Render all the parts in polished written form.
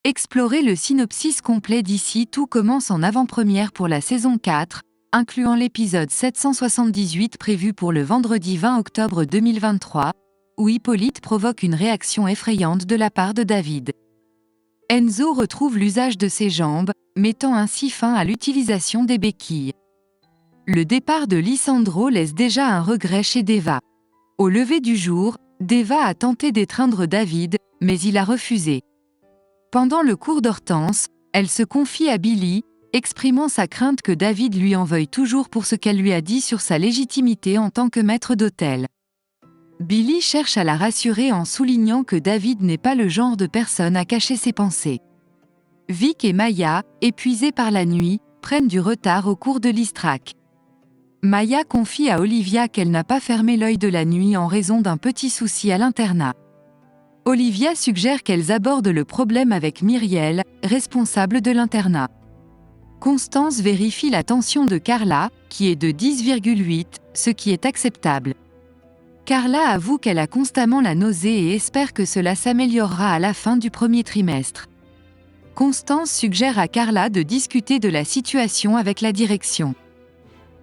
Explorez le synopsis complet d'ici Tout commence en avant-première pour la saison 4, incluant l'épisode 778 prévu pour le vendredi 20 octobre 2023, où Hippolyte provoque une réaction effrayante de la part de David. Enzo retrouve l'usage de ses jambes, mettant ainsi fin à l'utilisation des béquilles. Le départ de Lisandro laisse déjà un regret chez Deva. Au lever du jour, Deva a tenté d'étreindre David, mais il a refusé. Pendant le cours d'Hortense, elle se confie à Billy, exprimant sa crainte que David lui en veuille toujours pour ce qu'elle lui a dit sur sa légitimité en tant que maître d'hôtel. Billy cherche à la rassurer en soulignant que David n'est pas le genre de personne à cacher ses pensées. Vic et Maya, épuisés par la nuit, prennent du retard au cours de l'Istrac. Maya confie à Olivia qu'elle n'a pas fermé l'œil de la nuit en raison d'un petit souci à l'internat. Olivia suggère qu'elles abordent le problème avec Myriel, responsable de l'internat. Constance vérifie la tension de Carla, qui est de 10,8, ce qui est acceptable. Carla avoue qu'elle a constamment la nausée et espère que cela s'améliorera à la fin du premier trimestre. Constance suggère à Carla de discuter de la situation avec la direction.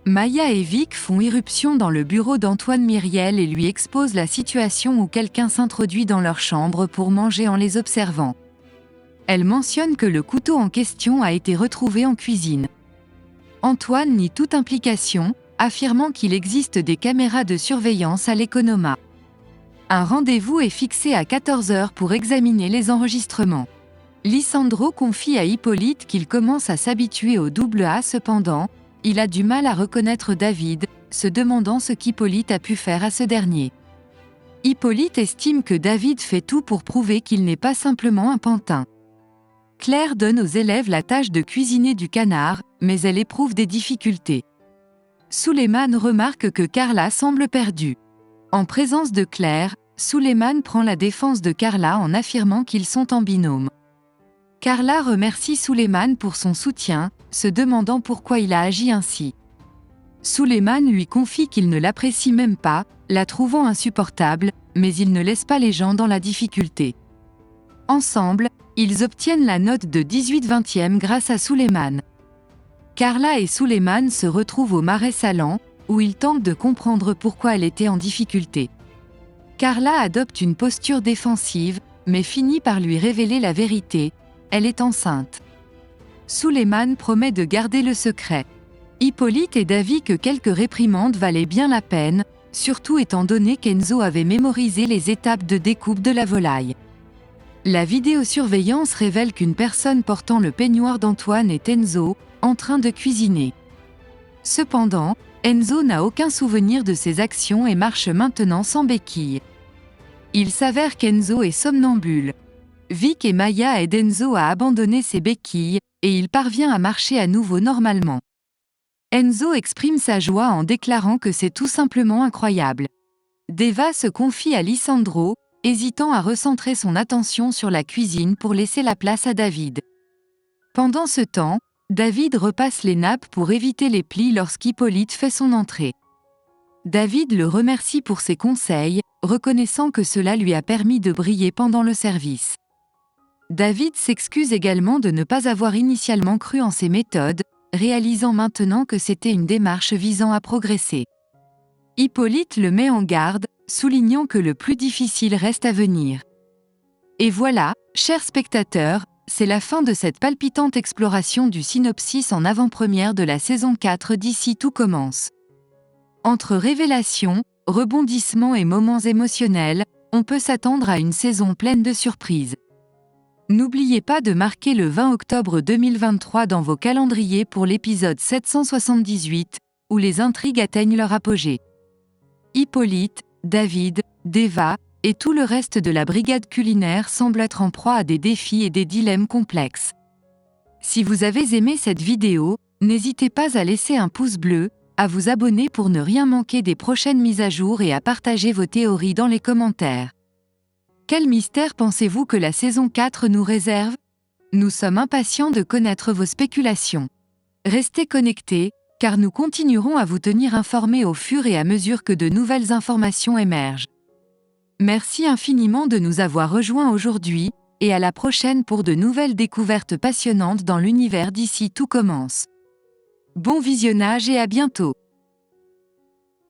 Maya et Vic font irruption dans le bureau d'Antoine Myriel et lui exposent la situation où quelqu'un s'introduit dans leur chambre pour manger en les observant. Elle mentionne que le couteau en question a été retrouvé en cuisine. Antoine nie toute implication, affirmant qu'il existe des caméras de surveillance à l'Economa. Un rendez-vous est fixé à 14h pour examiner les enregistrements. Lisandro confie à Hippolyte qu'il commence à s'habituer au double A cependant, il a du mal à reconnaître David, se demandant ce qu'Hippolyte a pu faire à ce dernier. Hippolyte estime que David fait tout pour prouver qu'il n'est pas simplement un pantin. Claire donne aux élèves la tâche de cuisiner du canard, mais elle éprouve des difficultés. Suleiman remarque que Carla semble perdue. En présence de Claire, Suleiman prend la défense de Carla en affirmant qu'ils sont en binôme. Carla remercie Suleiman pour son soutien, se demandant pourquoi il a agi ainsi. Suleiman lui confie qu'il ne l'apprécie même pas, la trouvant insupportable, mais il ne laisse pas les gens dans la difficulté. Ensemble, ils obtiennent la note de 18/20 grâce à Suleiman. Carla et Suleiman se retrouvent au Marais Salant, où ils tentent de comprendre pourquoi elle était en difficulté. Carla adopte une posture défensive, mais finit par lui révéler la vérité, elle est enceinte. Suleiman promet de garder le secret. Hippolyte est d'avis que quelques réprimandes valaient bien la peine, surtout étant donné qu'Enzo avait mémorisé les étapes de découpe de la volaille. La vidéosurveillance révèle qu'une personne portant le peignoir d'Antoine est Enzo, en train de cuisiner. Cependant, Enzo n'a aucun souvenir de ses actions et marche maintenant sans béquille. Il s'avère qu'Enzo est somnambule. Vic et Maya aident Enzo à abandonner ses béquilles, et il parvient à marcher à nouveau normalement. Enzo exprime sa joie en déclarant que c'est tout simplement incroyable. Deva se confie à Lisandro, hésitant à recentrer son attention sur la cuisine pour laisser la place à David. Pendant ce temps, David repasse les nappes pour éviter les plis lorsqu'Hippolyte fait son entrée. David le remercie pour ses conseils, reconnaissant que cela lui a permis de briller pendant le service. David s'excuse également de ne pas avoir initialement cru en ses méthodes, réalisant maintenant que c'était une démarche visant à progresser. Hippolyte le met en garde, soulignant que le plus difficile reste à venir. Et voilà, chers spectateurs, c'est la fin de cette palpitante exploration du synopsis en avant-première de la saison 4 d'ici Tout commence. Entre révélations, rebondissements et moments émotionnels, on peut s'attendre à une saison pleine de surprises. N'oubliez pas de marquer le 20 octobre 2023 dans vos calendriers pour l'épisode 778, où les intrigues atteignent leur apogée. Hippolyte, David, Deva, et tout le reste de la brigade culinaire semblent être en proie à des défis et des dilemmes complexes. Si vous avez aimé cette vidéo, n'hésitez pas à laisser un pouce bleu, à vous abonner pour ne rien manquer des prochaines mises à jour et à partager vos théories dans les commentaires. Quel mystère pensez-vous que la saison 4 nous réserve ? Nous sommes impatients de connaître vos spéculations. Restez connectés, car nous continuerons à vous tenir informés au fur et à mesure que de nouvelles informations émergent. Merci infiniment de nous avoir rejoints aujourd'hui, et à la prochaine pour de nouvelles découvertes passionnantes dans l'univers d'ici tout commence. Bon visionnage et à bientôt!